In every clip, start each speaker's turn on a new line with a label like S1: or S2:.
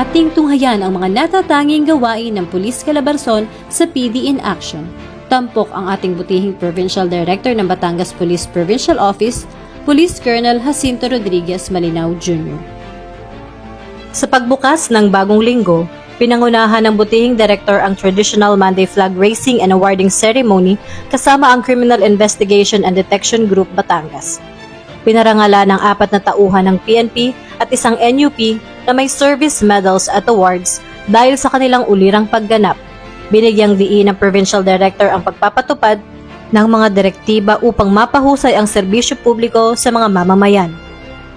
S1: ating tunghayan ang mga natatanging gawain ng Pulis Calabarzon sa PD in Action. Tampok ang ating butihing Provincial Director ng Batangas Police Provincial Office, Police Colonel Jacinto Rodriguez Malinaw Jr. Sa pagbukas ng bagong linggo, pinangunahan ng butihing director ang traditional Monday flag raising and awarding ceremony kasama ang Criminal Investigation and Detection Group Batangas. Pinarangalan ng 4 na tauhan ng PNP at isang NUP na may service medals at awards dahil sa kanilang ulirang pagganap. Binigyang diin ng Provincial Director ang pagpapatupad ng mga direktiba upang mapahusay ang serbisyo publiko sa mga mamamayan.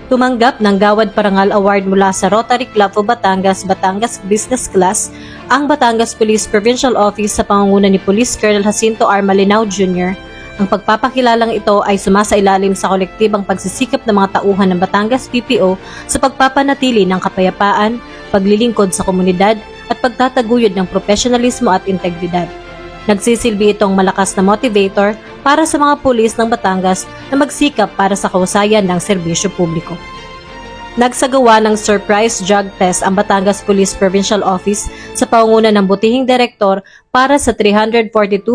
S1: Tumanggap ng Gawad Parangal Award mula sa Rotary Club of Batangas, Batangas Business Class, ang Batangas Police Provincial Office sa pangunguna ni Police Colonel Jacinto R. Malinaw Jr. Ang pagpapakilalang ito ay sumasailalim sa kolektibang pagsisikap ng mga tauhan ng Batangas PPO sa pagpapanatili ng kapayapaan, paglilingkod sa komunidad at pagtataguyod ng profesionalismo at integridad. Nagsisilbi itong malakas na motivator para sa mga pulis ng Batangas na magsikap para sa kahusayan ng serbisyo publiko. Nagsagawa ng surprise drug test ang Batangas Police Provincial Office sa pangunguna ng butihing direktor para sa 342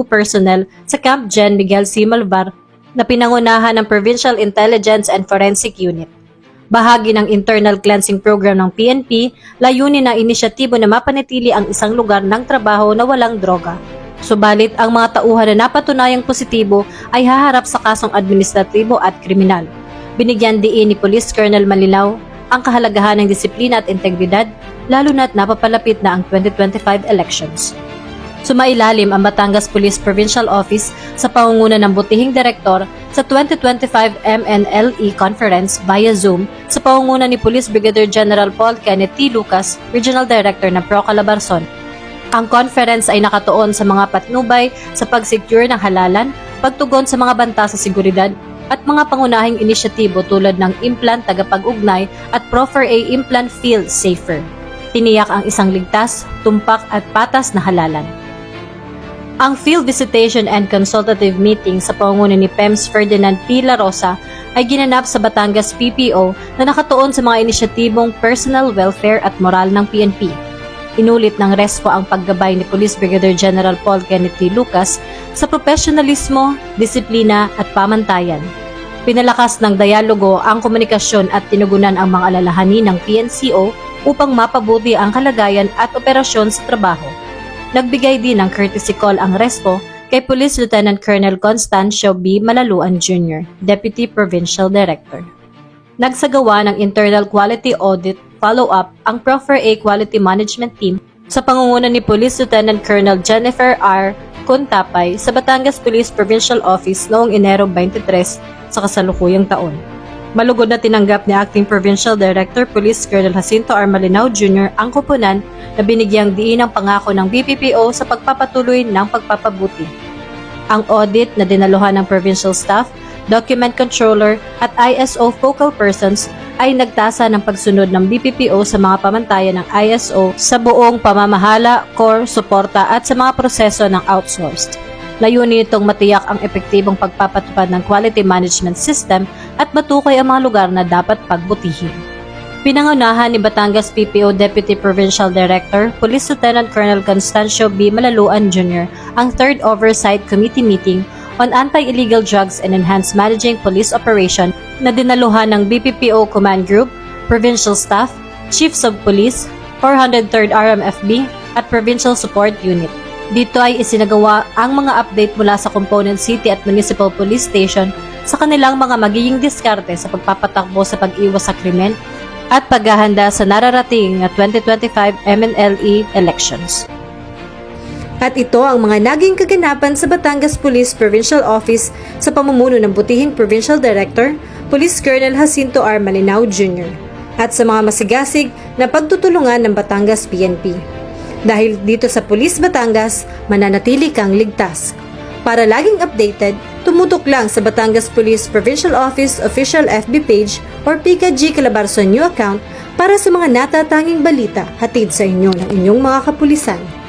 S1: personnel sa Camp Gen Miguel C. Malvar na pinangunahan ng Provincial Intelligence and Forensic Unit. Bahagi ng internal cleansing program ng PNP, layunin ng inisyatibo na mapanatili ang isang lugar ng trabaho na walang droga. Subalit ang mga tauhan na napatunayang positibo ay haharap sa kasong administratibo at kriminal. Binigyan diin ni Police Colonel Malinaw ang kahalagahan ng disiplina at integridad, lalo na't napapalapit na ang 2025 elections. Sumailalim ang Batangas Police Provincial Office sa pangunguna ng butihing direktor sa 2025 MNLE Conference via Zoom sa pangunguna ni Police Brigadier General Paul Kenneth T. Lucas, Regional Director ng Pro Calabarzon. Ang conference ay nakatuon sa mga patnubay sa pag-secure ng halalan, pagtugon sa mga banta sa seguridad, at mga pangunahing inisyatibo tulad ng implant tagapag-ugnay at Profer A implant feel safer. Tiniyak ang isang ligtas, tumpak at patas na halalan. Ang field visitation and consultative meeting sa pangunguna ni PEMS Ferdinand P. La Rosa ay ginanap sa Batangas PPO na nakatuon sa mga inisyatibong personal welfare at moral ng PNP. Inulit ng RESPO ang paggabay ni Police Brigadier General Paul Kenneth T. Lucas sa profesionalismo, disiplina at pamantayan. Pinalakas ng dialogo ang komunikasyon at tinugunan ang mga alalahanin ng PNCO upang mapabuti ang kalagayan at operasyon sa trabaho. Nagbigay din ng courtesy call ang RESPO kay Police Lieutenant Colonel Constancio B. Malaluan Jr., Deputy Provincial Director. Nagsagawa ng internal quality audit follow-up ang Profer A Quality Management Team sa pangunguna ni Police Lieutenant Colonel Jennifer R. Contapay sa Batangas Police Provincial Office noong Enero 23 sa kasalukuyang taon. Malugod na tinanggap ni Acting Provincial Director Police Colonel Jacinto R. Malinaw Jr. ang kupunan na binigyang diin ng pangako ng BPPO sa pagpapatuloy ng pagpapabuti. Ang audit na dinaluhan ng provincial staff, document controller at ISO focal persons ay nagtasa ng pagsunod ng BPPO sa mga pamantayan ng ISO sa buong pamamahala, core, suporta at sa mga proseso ng outsourced. Layunin itong matiyak ang epektibong pagpapatupad ng quality management system at matukoy ang mga lugar na dapat pagbutihin. Pinangunahan ni Batangas PPO Deputy Provincial Director, Police Lieutenant Colonel Constancio B. Malaluan Jr. ang 3rd Oversight Committee meeting on Anti-Illegal Drugs and Enhanced Managing Police Operation na dinaluhan ng BPPO Command Group, Provincial Staff, Chiefs of Police, 403rd RMFB at Provincial Support Unit. Dito ay isinagawa ang mga update mula sa component city at municipal police station sa kanilang mga magiging diskarte sa pagpapatakbo sa pag-iwas sa krimen at paghahanda sa nararating na 2025 MNLE elections. At ito ang mga naging kaganapan sa Batangas Police Provincial Office sa pamumuno ng butihing Provincial Director, Police Colonel Jacinto R. Malinaw Jr. at sa mga masigasig na pagtutulungan ng Batangas PNP. Dahil dito sa Police Batangas, mananatili kang ligtas. Para laging updated, tumutok lang sa Batangas Police Provincial Office official FB page or Pika G. Calabarzon new account para sa mga natatanging balita hatid sa inyo ng inyong mga kapulisan.